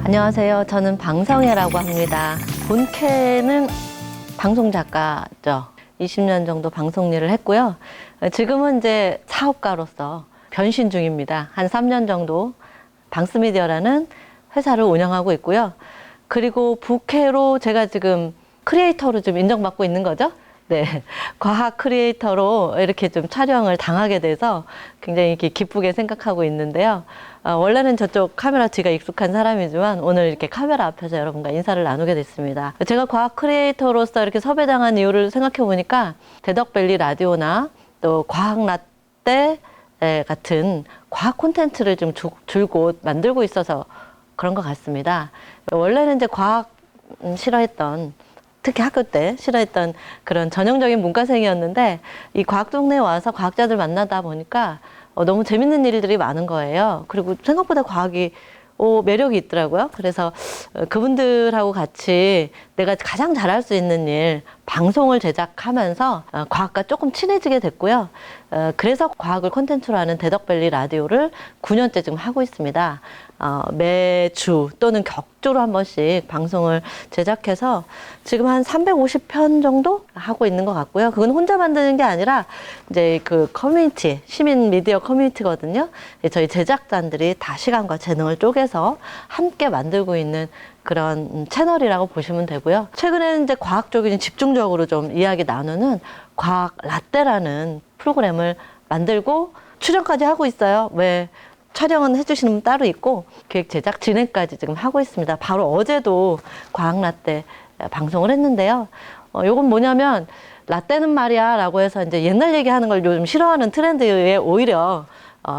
안녕하세요. 저는 방성애라고 합니다. 본캐는 방송작가죠. 20년 정도 방송 일을 했고요. 지금은 이제 사업가로서 변신 중입니다. 한 3년 정도 방스미디어라는 회사를 운영하고 있고요. 그리고 부캐로 제가 지금 크리에이터로 좀 인정받고 있는 거죠. 네. 과학 크리에이터로 이렇게 좀 촬영을 당하게 돼서 굉장히 이렇게 기쁘게 생각하고 있는데요. 원래는 저쪽 카메라 뒤가 익숙한 사람이지만 오늘 이렇게 카메라 앞에서 여러분과 인사를 나누게 됐습니다. 제가 과학 크리에이터로서 이렇게 섭외당한 이유를 생각해 보니까 대덕밸리 라디오나 또 과학 라떼 같은 과학 콘텐츠를 좀 줄곧 만들고 있어서 그런 것 같습니다. 원래는 이제 과학 싫어했던, 특히 학교 때 싫어했던 그런 전형적인 문과생이었는데 이 과학동네에 와서 과학자들 만나다 보니까 너무 재밌는 일들이 많은 거예요. 그리고 생각보다 과학이 매력이 있더라고요. 그래서 그분들하고 같이 내가 가장 잘할 수 있는 일, 방송을 제작하면서 과학과 조금 친해지게 됐고요. 그래서 과학을 콘텐츠로 하는 대덕밸리 라디오를 9년째 지금 하고 있습니다. 매주 또는 격주로 한 번씩 방송을 제작해서 지금 한 350편 정도 하고 있는 것 같고요. 그건 혼자 만드는 게 아니라 이제 그 커뮤니티, 시민 미디어 커뮤니티거든요. 저희 제작자들이 다 시간과 재능을 쪼개서 함께 만들고 있는 그런 채널이라고 보시면 되고요. 최근에는 이제 과학 쪽이 집중적으로 좀 이야기 나누는 과학 라떼라는 프로그램을 만들고 출연까지 하고 있어요. 왜? 촬영은 해주시는 분 따로 있고 기획 제작 진행까지 지금 하고 있습니다. 바로 어제도 과학 라떼 방송을 했는데요. 요건 뭐냐면 라떼는 말이야 라고 해서 이제 옛날 얘기하는 걸 요즘 싫어하는 트렌드에 오히려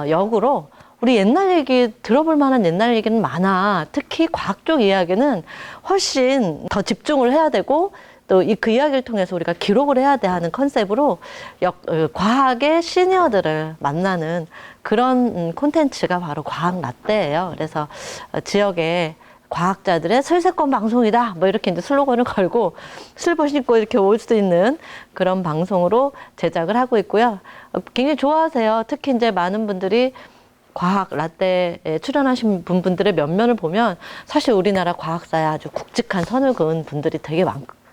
역으로 우리 옛날 얘기 들어볼 만한 옛날 얘기는 많아. 특히 과학 쪽 이야기는 훨씬 더 집중을 해야 되고 또 그 이야기를 통해서 우리가 기록을 해야 돼 하는 컨셉으로 과학의 시니어들을 만나는 그런 콘텐츠가 바로 과학 라떼예요. 그래서 지역에 과학자들의 슬세권 방송이다. 뭐 이렇게 이제 슬로건을 걸고 슬퍼 신고 이렇게 올 수 있는 그런 방송으로 제작을 하고 있고요. 굉장히 좋아하세요. 특히 이제 많은 분들이 과학 라떼에 출연하신 분들의 면면을 보면 사실 우리나라 과학사에 아주 굵직한 선을 그은 분들이 되게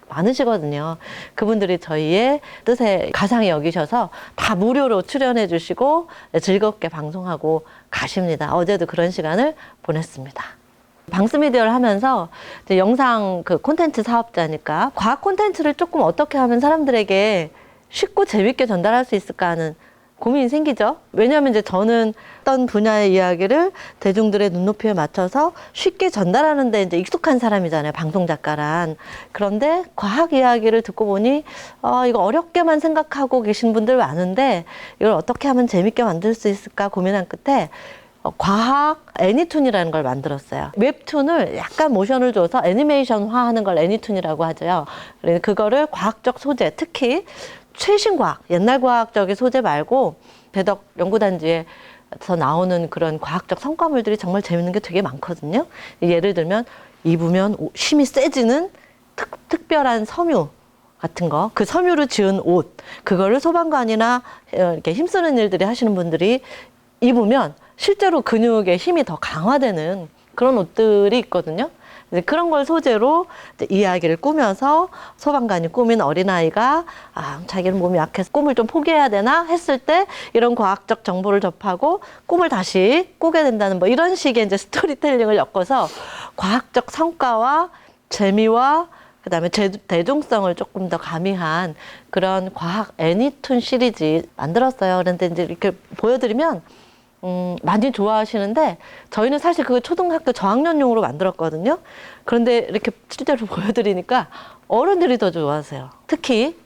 많으시거든요. 그분들이 저희의 뜻에 가상히 여기셔서 다 무료로 출연해 주시고 즐겁게 방송하고 가십니다. 어제도 그런 시간을 보냈습니다. 방스미디어를 하면서 이제 영상 그 콘텐츠 사업자니까 과학 콘텐츠를 조금 어떻게 하면 사람들에게 쉽고 재밌게 전달할 수 있을까 하는 고민이 생기죠. 왜냐하면 이제 저는 어떤 분야의 이야기를 대중들의 눈높이에 맞춰서 쉽게 전달하는데 이제 익숙한 사람이잖아요. 방송 작가란. 그런데 과학 이야기를 듣고 보니 이거 어렵게만 생각하고 계신 분들 많은데 이걸 어떻게 하면 재밌게 만들 수 있을까 고민한 끝에 과학 애니툰이라는 걸 만들었어요. 웹툰을 약간 모션을 줘서 애니메이션화하는 걸 애니툰이라고 하죠. 그래서 그거를 과학적 소재, 특히 최신 과학, 옛날 과학적인 소재 말고 대덕 연구단지에서 나오는 그런 과학적 성과물들이 정말 재밌는 게 되게 많거든요. 예를 들면 입으면 힘이 세지는 특별한 섬유 같은 거, 그 섬유로 지은 옷, 그거를 소방관이나 이렇게 힘쓰는 일들이 하시는 분들이 입으면 실제로 근육의 힘이 더 강화되는 그런 옷들이 있거든요. 그런 걸 소재로 이야기를 꾸며서 소방관이 꾸민 어린아이가 자기는 몸이 약해서 꿈을 좀 포기해야 되나 했을 때 이런 과학적 정보를 접하고 꿈을 다시 꾸게 된다는 뭐 이런 식의 이제 스토리텔링을 엮어서 과학적 성과와 재미와 그다음에 대중성을 조금 더 가미한 그런 과학 애니툰 시리즈 만들었어요. 그런데 이제 이렇게 보여드리면 많이 좋아하시는데 저희는 사실 그거 초등학교 저학년용으로 만들었거든요. 그런데 이렇게 실제로 보여드리니까 어른들이 더 좋아하세요. 특히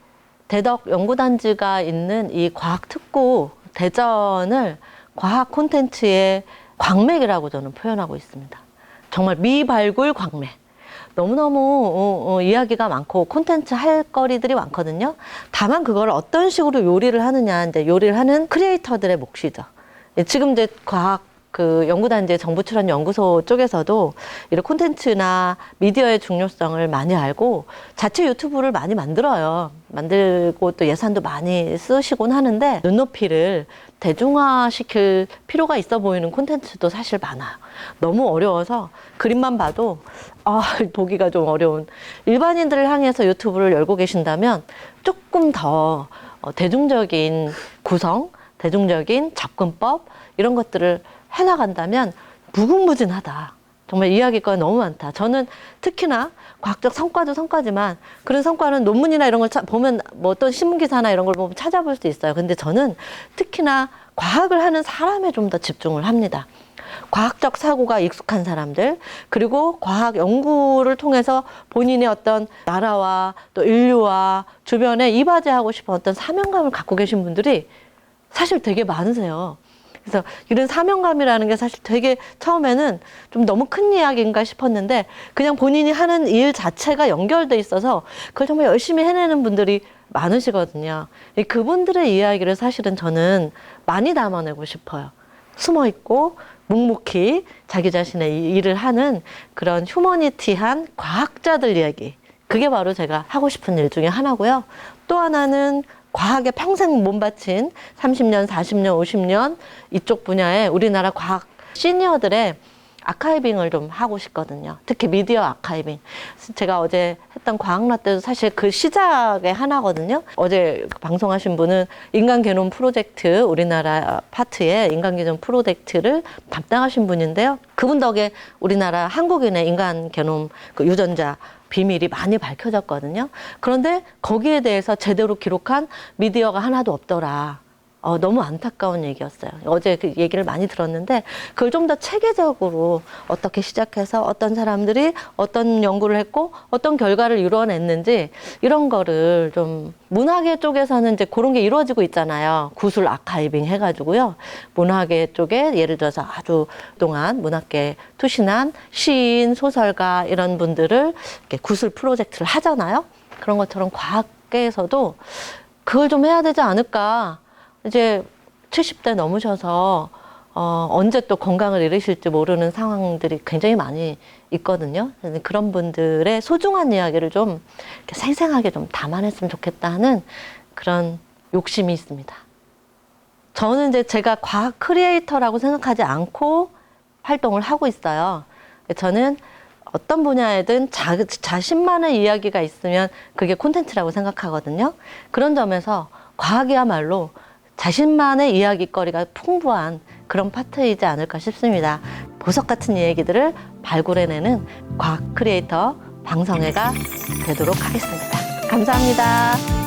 대덕 연구단지가 있는 이 과학특구 대전을 과학 콘텐츠의 광맥이라고 저는 표현하고 있습니다. 정말 미발굴 광맥. 너무너무 이야기가 많고 콘텐츠 할 거리들이 많거든요. 다만 그걸 어떤 식으로 요리를 하느냐, 이제 요리를 하는 크리에이터들의 몫이죠. 지금 이제 과학 그 연구단지의 정부 출연 연구소 쪽에서도 이런 콘텐츠나 미디어의 중요성을 많이 알고 자체 유튜브를 많이 만들어요. 만들고 또 예산도 많이 쓰시곤 하는데 눈높이를 대중화시킬 필요가 있어 보이는 콘텐츠도 사실 많아요. 너무 어려워서 그림만 봐도 보기가 좀 어려운 일반인들을 향해서 유튜브를 열고 계신다면 조금 더 대중적인 구성, 대중적인 접근법 이런 것들을 해나간다면 무궁무진하다. 정말 이야기가 너무 많다. 저는 특히나 과학적 성과도 성과지만 그런 성과는 논문이나 이런 걸 보면 뭐 어떤 신문기사나 이런 걸 보면 찾아볼 수 있어요. 근데 저는 특히나 과학을 하는 사람에 좀 더 집중을 합니다. 과학적 사고가 익숙한 사람들, 그리고 과학 연구를 통해서 본인의 어떤 나라와 또 인류와 주변에 이바지하고 싶은 어떤 사명감을 갖고 계신 분들이 사실 되게 많으세요. 그래서 이런 사명감이라는 게 사실 되게 처음에는 좀 너무 큰 이야기인가 싶었는데 그냥 본인이 하는 일 자체가 연결돼 있어서 그걸 정말 열심히 해내는 분들이 많으시거든요. 그분들의 이야기를 사실은 저는 많이 담아내고 싶어요. 숨어 있고 묵묵히 자기 자신의 일을 하는 그런 휴머니티한 과학자들 이야기. 그게 바로 제가 하고 싶은 일 중에 하나고요. 또 하나는 과학에 평생 몸바친 30년, 40년, 50년 이쪽 분야에 우리나라 과학 시니어들의 아카이빙을 좀 하고 싶거든요. 특히 미디어 아카이빙. 제가 어제 했던 과학라떼도 사실 그 시작의 하나거든요. 어제 방송하신 분은 인간게놈 프로젝트, 우리나라 파트의 인간게놈 프로젝트를 담당하신 분인데요. 그분 덕에 우리나라 한국인의 인간게놈 그 유전자 비밀이 많이 밝혀졌거든요. 그런데 거기에 대해서 제대로 기록한 미디어가 하나도 없더라. 너무 안타까운 얘기였어요. 어제 그 얘기를 많이 들었는데 그걸 좀 더 체계적으로 어떻게 시작해서 어떤 사람들이 어떤 연구를 했고 어떤 결과를 이루어냈는지 이런 거를 좀 문학계 쪽에서는 이제 그런 게 이루어지고 있잖아요. 구술 아카이빙 해가지고요. 문학계 쪽에 예를 들어서 아주 동안 문학계에 투신한 시인, 소설가 이런 분들을 이렇게 구술 프로젝트를 하잖아요. 그런 것처럼 과학계에서도 그걸 좀 해야 되지 않을까. 이제 70대 넘으셔서 언제 또 건강을 잃으실지 모르는 상황들이 굉장히 많이 있거든요. 그런 분들의 소중한 이야기를 좀 이렇게 생생하게 좀 담아냈으면 좋겠다 하는 그런 욕심이 있습니다. 저는 이제 제가 과학 크리에이터라고 생각하지 않고 활동을 하고 있어요. 저는 어떤 분야에든 자신만의 이야기가 있으면 그게 콘텐츠라고 생각하거든요. 그런 점에서 과학이야말로 자신만의 이야기거리가 풍부한 그런 파트이지 않을까 싶습니다. 보석 같은 얘기들을 발굴해내는 과학 크리에이터 방성애가 되도록 하겠습니다. 감사합니다.